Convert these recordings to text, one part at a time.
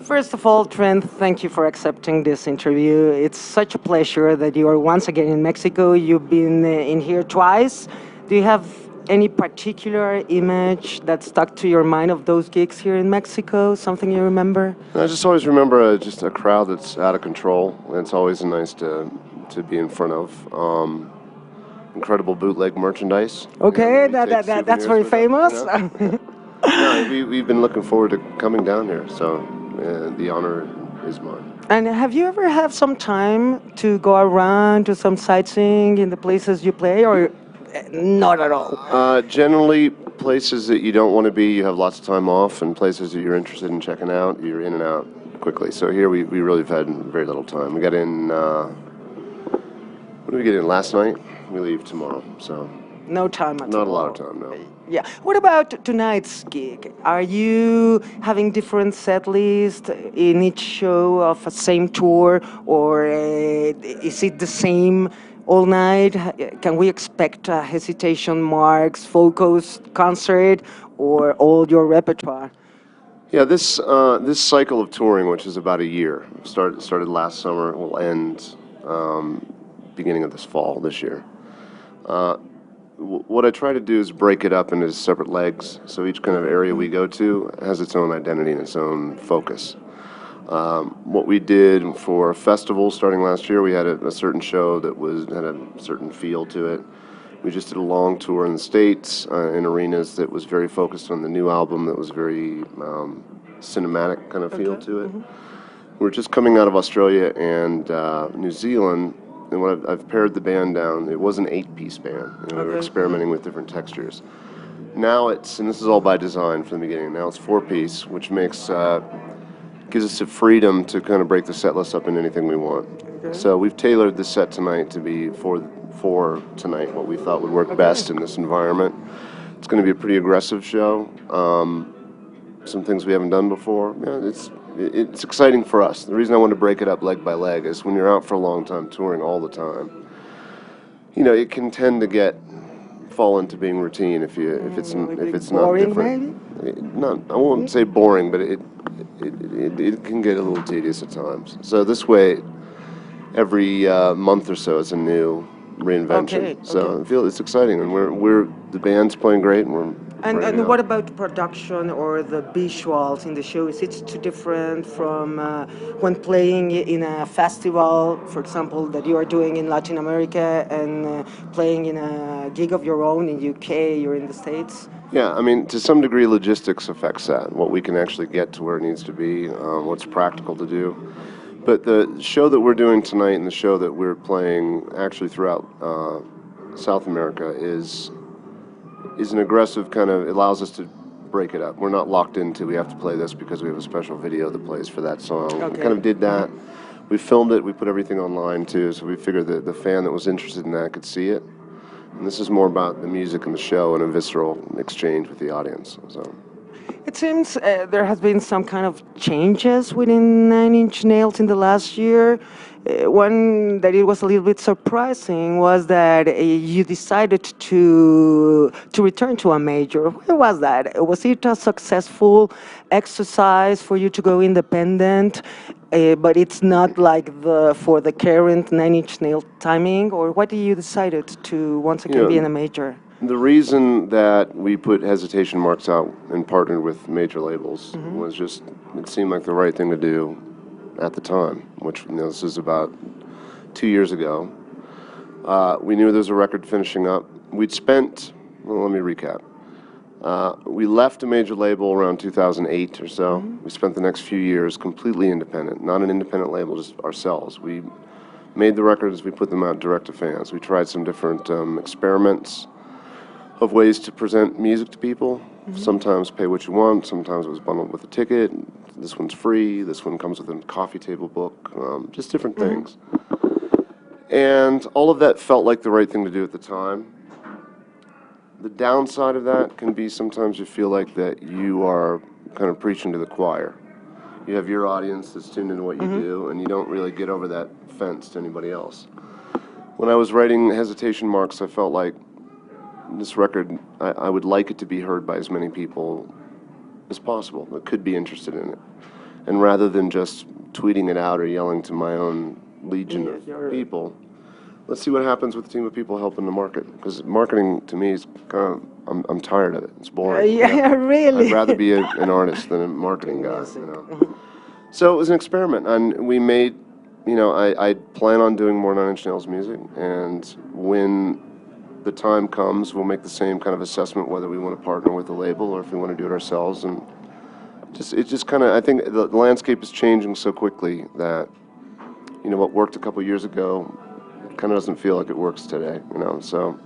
First of all, Trent, thank you for accepting this interview. It's such a pleasure that you are once again in Mexico. You've been in here twice. Do you have any particular image that stuck to your mind of those gigs here in Mexico? Something you remember? I just always remember just a crowd that's out of control. It's always nice to be in front of. Incredible bootleg merchandise. Okay, We take that's souvenirs very with us, famous. No, we've been looking forward to coming down here, so the honor is mine. And have you ever had some time to go around to some sightseeing in the places you play, or not at all? Generally, places that you don't want to be, you have lots of time off, and places that you're interested in checking out, you're in and out quickly. So here we really have had very little time. We got in, when did we get in? Last night? We leave tomorrow, so. No time at all. Not a lot of time, no. Yeah. What about tonight's gig? Are you having different set lists in each show of a same tour, or is it the same all night? Can we expect a Hesitation Marks focused concert, or all your repertoire? Yeah, this cycle of touring, which is about a year, started last summer, will end beginning of this fall, this year. What I try to do is break it up into separate legs, so each kind of area we go to has its own identity and its own focus. What we did for a festival starting last year, we had a certain show that had a certain feel to it. We just did a long tour in the States, in arenas that was very focused on the new album, that was very cinematic kind of feel to it. We're just coming out of Australia and New Zealand, and when I've pared the band down, it was an 8-piece band. We were experimenting with different textures. Now and this is all by design from the beginning, now it's 4-piece, which gives us the freedom to kind of break the set list up in anything we want. So we've tailored the set tonight to be for tonight, what we thought would work best in this environment. It's going to be a pretty aggressive show. Some things we haven't done before. Yeah, it's exciting for us. The reason I want to break it up leg by leg is when you're out for a long time touring all the time, it can tend to fall into being routine if it's not boring, different. Maybe? I won't say boring, but it can get a little tedious at times. So this way, every month or so, it's a new reinvention. So I feel it's exciting, and the band's playing great, and we're. And what about production or the visuals in the show? Is it too different from when playing in a festival, for example, that you are doing in Latin America, and playing in a gig of your own in UK or in the States? Yeah, I mean, to some degree, logistics affects that, what we can actually get to where it needs to be, what's practical to do. But the show that we're doing tonight and the show that we're playing actually throughout South America is an aggressive kind of, it allows us to break it up. We're not locked into, we have to play this because we have a special video that plays for that song. We kind of did that. We filmed it, we put everything online too, so we figured that the fan that was interested in that could see it. And this is more about the music and the show and a visceral exchange with the audience. So. It seems there has been some kind of changes within Nine Inch Nails in the last year. One that it was a little bit surprising was that you decided to return to a major. Why was that? Was it a successful exercise for you to go independent, but it's not like for the current Nine Inch Nails timing? Or why did you decided to once again be in a major? The reason that we put Hesitation Marks out and partnered with major labels was just, it seemed like the right thing to do at the time, which this is about 2 years ago. We knew there was a record finishing up. We'd spent, well, let me recap. We left a major label around 2008 or so. We spent the next few years completely independent, not an independent label, just ourselves. We made the records, we put them out direct to fans. We tried some different experiments of ways to present music to people. Sometimes pay what you want, sometimes it was bundled with a ticket. This one's free, this one comes with a coffee table book, just different things. And all of that felt like the right thing to do at the time. The downside of that can be sometimes you feel like that you are kind of preaching to the choir. You have your audience that's tuned into what you do, and you don't really get over that fence to anybody else. When I was writing Hesitation Marks, I felt like this record, I would like it to be heard by as many people as possible that could be interested in it. And rather than just tweeting it out or yelling to my own legion Yeah, of people, let's see what happens with a team of people helping the market. Because marketing to me is kind of, I'm tired of it. It's boring. You know? yeah, really. I'd rather be an artist than a marketing guy. Music. You know. So it was an experiment, and we made. You know, I plan on doing more Nine Inch Nails music, and when the time comes, we'll make the same kind of assessment whether we want to partner with a label or if we want to do it ourselves. And it just kind of, I think the landscape is changing so quickly that, you know, what worked a couple years ago kind of doesn't feel like it works today, you know, so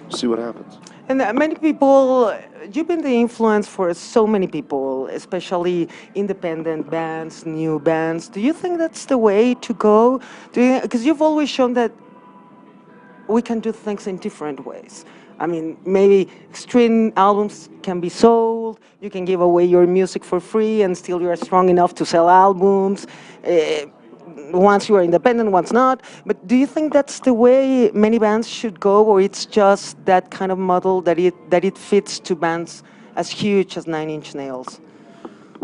see what happens. And many people, you've been the influence for so many people, especially independent bands, new bands. Do you think that's the way to go? Because you've always shown that we can do things in different ways. I mean, maybe stream albums can be sold, you can give away your music for free and still you are strong enough to sell albums. Once you are independent, once not. But do you think that's the way many bands should go, or it's just that kind of model that it fits to bands as huge as Nine Inch Nails?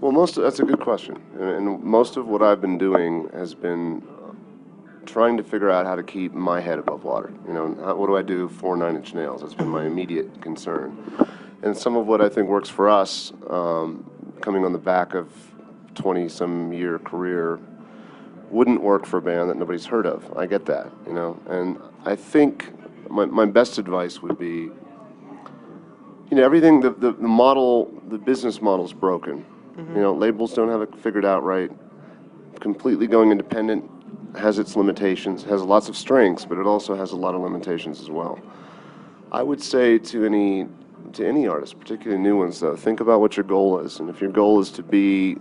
Well, that's a good question. And most of what I've been doing has been trying to figure out how to keep my head above water. You know, what do I do for Nine Inch Nails? That's been my immediate concern. And some of what I think works for us, coming on the back of 20-some year career, wouldn't work for a band that nobody's heard of. I get that, you know. And I think my best advice would be, you know, everything, the model, the business model's broken. You know, labels don't have it figured out right. Completely going independent has its limitations, has lots of strengths, but it also has a lot of limitations as well. I would say to any artist, particularly new ones, though, think about what your goal is. And if your goal is to be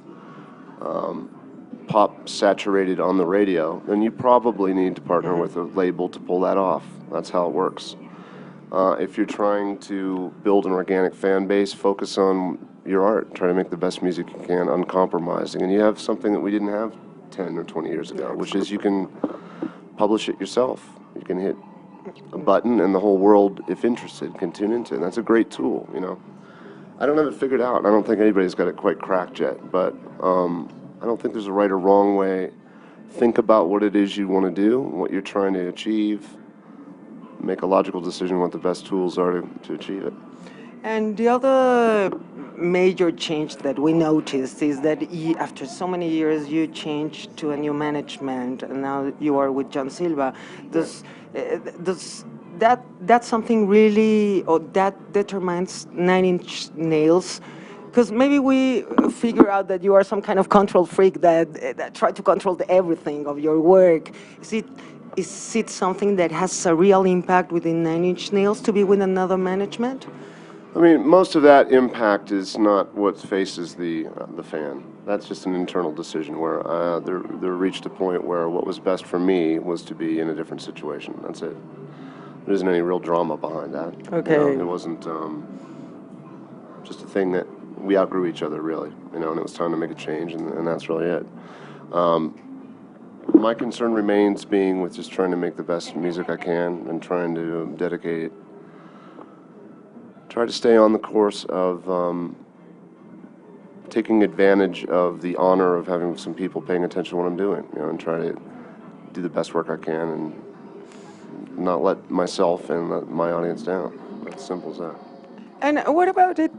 pop saturated on the radio, then you probably need to partner with a label to pull that off. That's how it works. If you're trying to build an organic fan base, focus on your art. Try to make the best music you can, uncompromising. And you have something that we didn't have 10 or 20 years ago, which is you can publish it yourself. You can hit a button and the whole world, if interested, can tune into it. And that's a great tool, you know. I don't have it figured out. I don't think anybody's got it quite cracked yet, but I don't think there's a right or wrong way. Think about what it is you want to do, what you're trying to achieve. Make a logical decision what the best tools are to achieve it. And the other major change that we noticed is that after so many years you changed to a new management and now you are with John Silva. Does that's something really, or that determines Nine Inch Nails? Because maybe we figure out that you are some kind of control freak that try to control everything of your work. Is it something that has a real impact within Nine Inch Nails to be with another management? I mean, most of that impact is not what faces the fan. That's just an internal decision where there reached a point where what was best for me was to be in a different situation. That's it. There isn't any real drama behind that. Okay. You know, it wasn't just a thing that we outgrew each other, really. You know, and it was time to make a change, and that's really it. My concern remains being with just trying to make the best music I can and trying to try to stay on the course of taking advantage of the honor of having some people paying attention to what I'm doing, you know, and try to do the best work I can and not let myself and my audience down. It's simple as that. And what about it?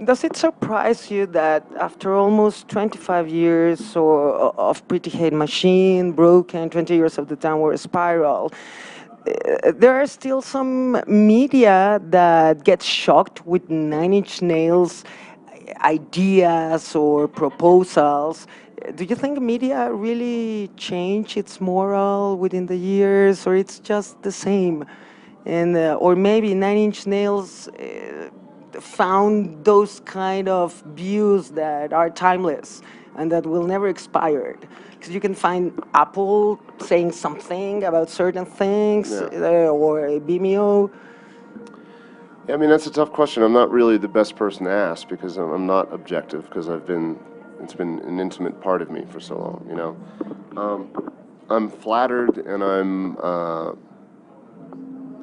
Does it surprise you that after almost 25 years of Pretty Hate Machine, Broken, 20 years of the Downward Spiral, there are still some media that gets shocked with Nine Inch Nails ideas or proposals? Do you think media really changed its moral within the years, or it's just the same? And or maybe Nine Inch Nails found those kind of views that are timeless and that will never expire. Because you can find Apple saying something about certain things, or Vimeo. Yeah, I mean, that's a tough question. I'm not really the best person to ask because I'm not objective because it's been an intimate part of me for so long, you know. I'm flattered and I'm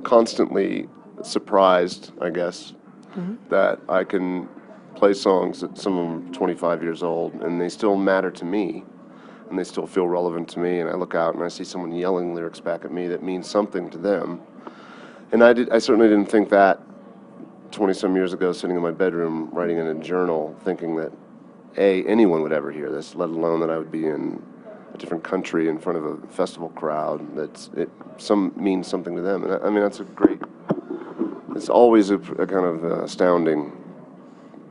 constantly surprised, I guess, that I can play songs that some of them are 25 years old, and they still matter to me, and they still feel relevant to me. And I look out and I see someone yelling lyrics back at me that means something to them. And I certainly didn't think that 20-some years ago, sitting in my bedroom writing in a journal, thinking that anyone would ever hear this, let alone that I would be in a different country in front of a festival crowd. Means something to them. And I mean, that's a great. It's always a kind of astounding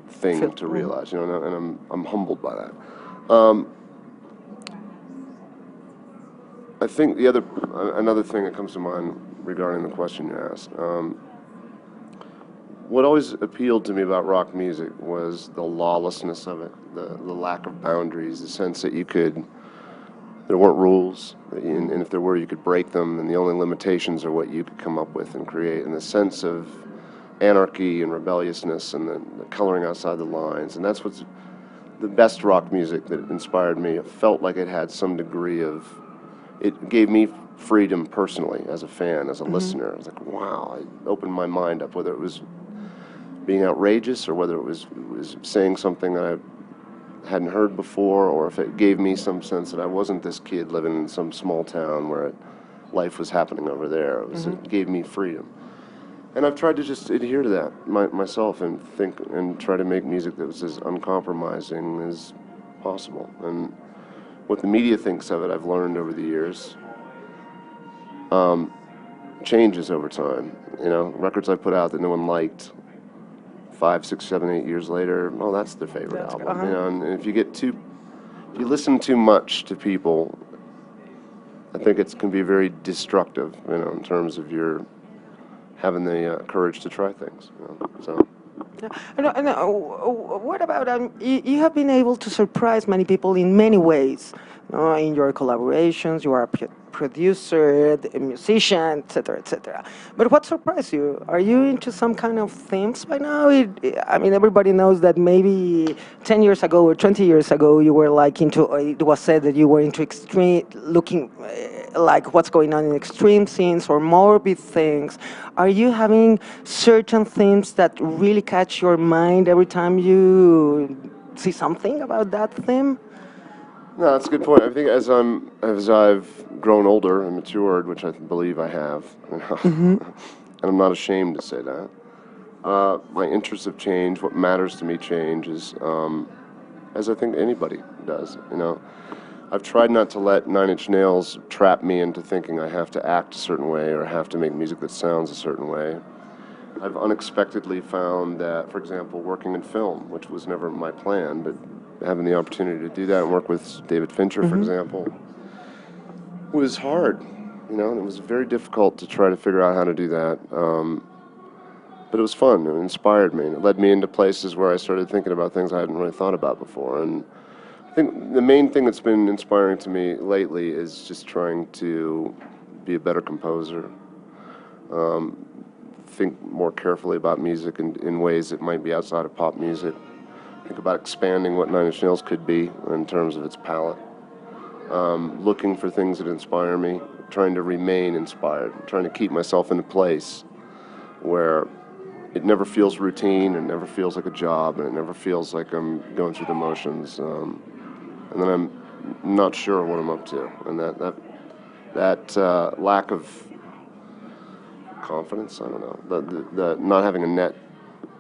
thing to realize, you know, and I'm humbled by that. I think another thing that comes to mind regarding the question you asked. What always appealed to me about rock music was the lawlessness of it, the lack of boundaries, the sense that there weren't rules, and if there were, you could break them, and the only limitations are what you could come up with and create, and the sense of anarchy and rebelliousness and the coloring outside the lines. And that's what's the best rock music that inspired me. It felt like it had some degree of, it gave me freedom personally as a fan, as a listener. I was like, wow, it opened my mind up, whether it was being outrageous or whether it was saying something that I hadn't heard before, or if it gave me some sense that I wasn't this kid living in some small town where life was happening over there. It gave me freedom. And I've tried to just adhere to that myself and think and try to make music that was as uncompromising as possible. And what the media thinks of it, I've learned over the years, changes over time. You know, records I put out that no one liked 5, 6, 7, 8 years later, well, that's their favorite album. You know, and if you listen too much to people, I think it can be very destructive, you know, in terms of your having the courage to try things. You know, so. What about you have been able to surprise many people in many ways, in your collaborations. You are a producer, a musician, etc., etc. But what surprised you? Are you into some kind of themes by now? I mean, everybody knows that maybe 10 years ago or 20 years ago, you were like into. It was said that you were into extreme, looking like what's going on in extreme scenes or morbid things. Are you having certain themes that really catch your mind every time you see something about that theme? No, that's a good point. I think as I've grown older and matured, which I believe I have, and I'm not ashamed to say that, my interests have changed. What matters to me changes, as I think anybody does. You know, I've tried not to let Nine Inch Nails trap me into thinking I have to act a certain way or have to make music that sounds a certain way. I've unexpectedly found that, for example, working in film, which was never my plan, but having the opportunity to do that and work with David Fincher, for example, was hard, you know, and it was very difficult to try to figure out how to do that. But it was fun, and it inspired me, and it led me into places where I started thinking about things I hadn't really thought about before. And I think the main thing that's been inspiring to me lately is just trying to be a better composer, think more carefully about music in ways that might be outside of pop music. Think about expanding what Nine Inch Nails could be in terms of its palette. Looking for things that inspire me, trying to remain inspired, trying to keep myself in a place where it never feels routine, it never feels like a job, and it never feels like I'm going through the motions. And then I'm not sure what I'm up to. And that lack of confidence, I don't know, the not having a net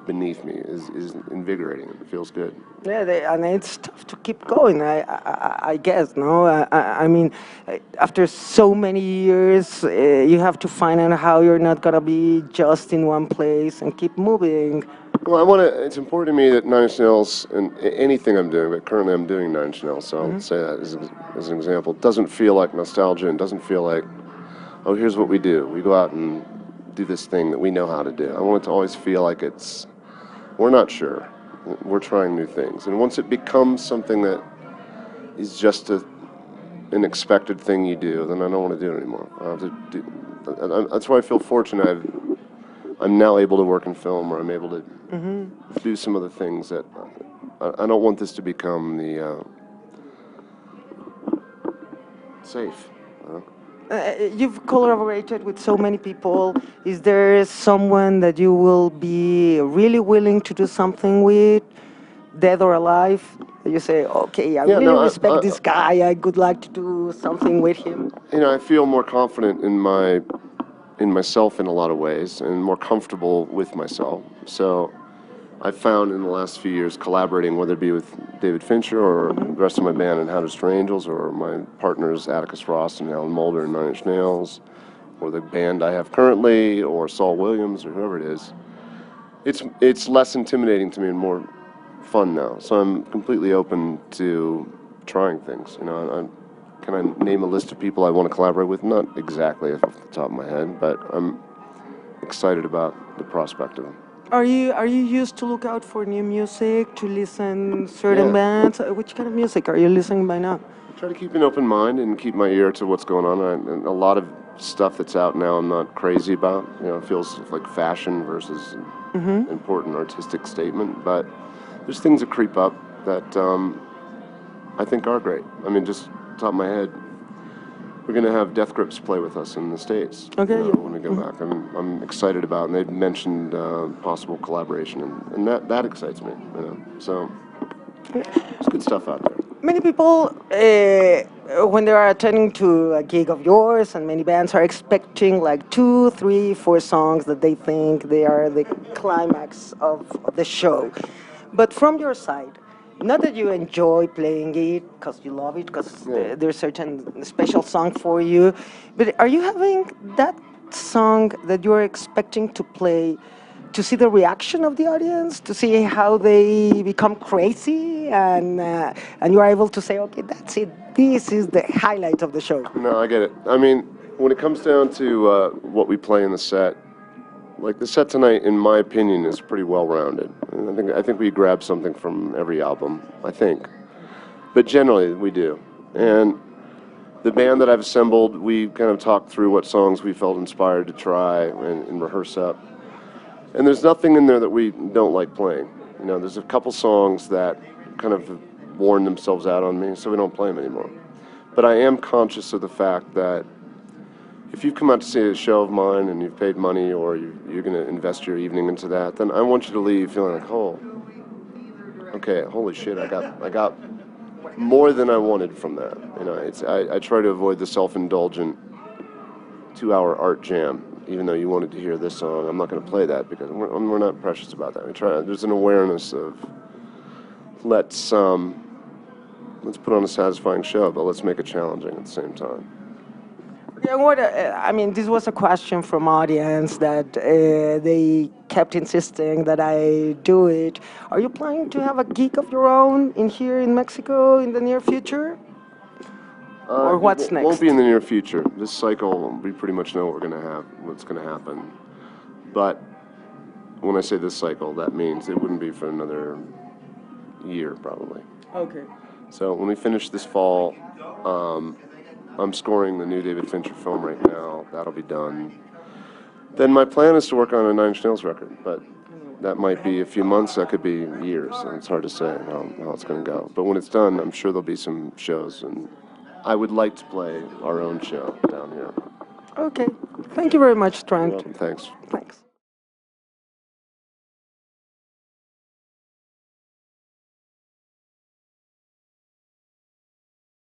beneath me is invigorating. It feels good. Yeah, and it's tough to keep going. I guess, no. I mean, after so many years, you have to find out how you're not gonna be just in one place and keep moving. Well, it's important to me that Nine Inch Nails and anything I'm doing, but currently I'm doing Nine Inch Nails, so I'll say that as an example. It doesn't feel like nostalgia, and doesn't feel like, oh, here's what we do. We go out and do this thing that we know how to do. I want it to always feel like we're not sure. We're trying new things. And once it becomes something that is just an expected thing you do, then I don't want to do it anymore. That's why I feel fortunate. I'm now able to work in film, or I'm able to do some of the things that I don't want this to become the safe. You've collaborated with so many people. Is there someone that you will be really willing to do something with? dead or alive, you say, okay, I Yeah, really no, respect this guy. I would like to do something with him. I feel more confident in myself in a lot of ways, and more comfortable with myself. So I've found in the last few years collaborating, whether it be with David Fincher or the rest of my band in How to Destroy Angels, or my partners Atticus Ross and Alan Moulder and Nine Inch Nails, or the band I have currently, or Saul Williams, or whoever it is. It's less intimidating to me and more fun now. So I'm completely open to trying things. Can I name a list of people I want to collaborate with? Not exactly off the top of my head, but I'm excited about the prospect of them. Are you used to look out for new music, to listen certain Yeah. bands? Which kind of music are you listening by now? I try to keep an open mind and keep my ear to what's going on. And a lot of stuff that's out now I'm not crazy about. It feels like fashion versus an important artistic statement. But there's things that creep up that I think are great. I mean, just top of my head, we're going to have Death Grips play with us in the States. Okay, yeah. When we go back. I'm excited about, and they've mentioned possible collaboration, and that excites me. So there's good stuff out there. Many people, when they are attending to a gig of yours, and many bands are expecting like 2, 3, 4 songs that they think they are the climax of the show. But from your side, not that you enjoy playing it because you love it, because Yeah. there's certain special song for you, but are you having that song that you're expecting to play to see the reaction of the audience, to see how they become crazy, and you are able to say, okay, that's it. This is the highlight of the show. No, I get it. I mean, when it comes down to what we play in the set, like the set tonight, in my opinion, is pretty well rounded. And I think we grab something from every album. I think, but generally we do. And the band that I've assembled, we kind of talked through what songs we felt inspired to try and rehearse up. And there's nothing in there that we don't like playing. There's a couple songs that kind of have worn themselves out on me, so we don't play them anymore. But I am conscious of the fact that if you've come out to see a show of mine and you've paid money, or you're going to invest your evening into that, then I want you to leave feeling like, oh, okay, holy shit, I got more than I wanted from that. I try to avoid the self-indulgent 2-hour art jam. Even though you wanted to hear this song, I'm not going to play that because we're not precious about that. There's an awareness of let's put on a satisfying show, but let's make it challenging at the same time. Yeah, I mean, this was a question from audience that they kept insisting that I do it. Are you planning to have a gig of your own in here in Mexico in the near future? Or what's It won't next? be in the near future. This cycle, we pretty much know what's going to happen. But when I say this cycle, that means it wouldn't be for another year, probably. Okay. So when we finish this fall, I'm scoring the new David Fincher film right now. That'll be done. Then my plan is to work on a Nine Inch Nails record, but that might be a few months. That could be years, and it's hard to say how it's going to go. But when it's done, I'm sure there'll be some shows, and I would like to play our own show down here. Okay. Thank you very much, Trent. You're welcome. Thanks. Thanks.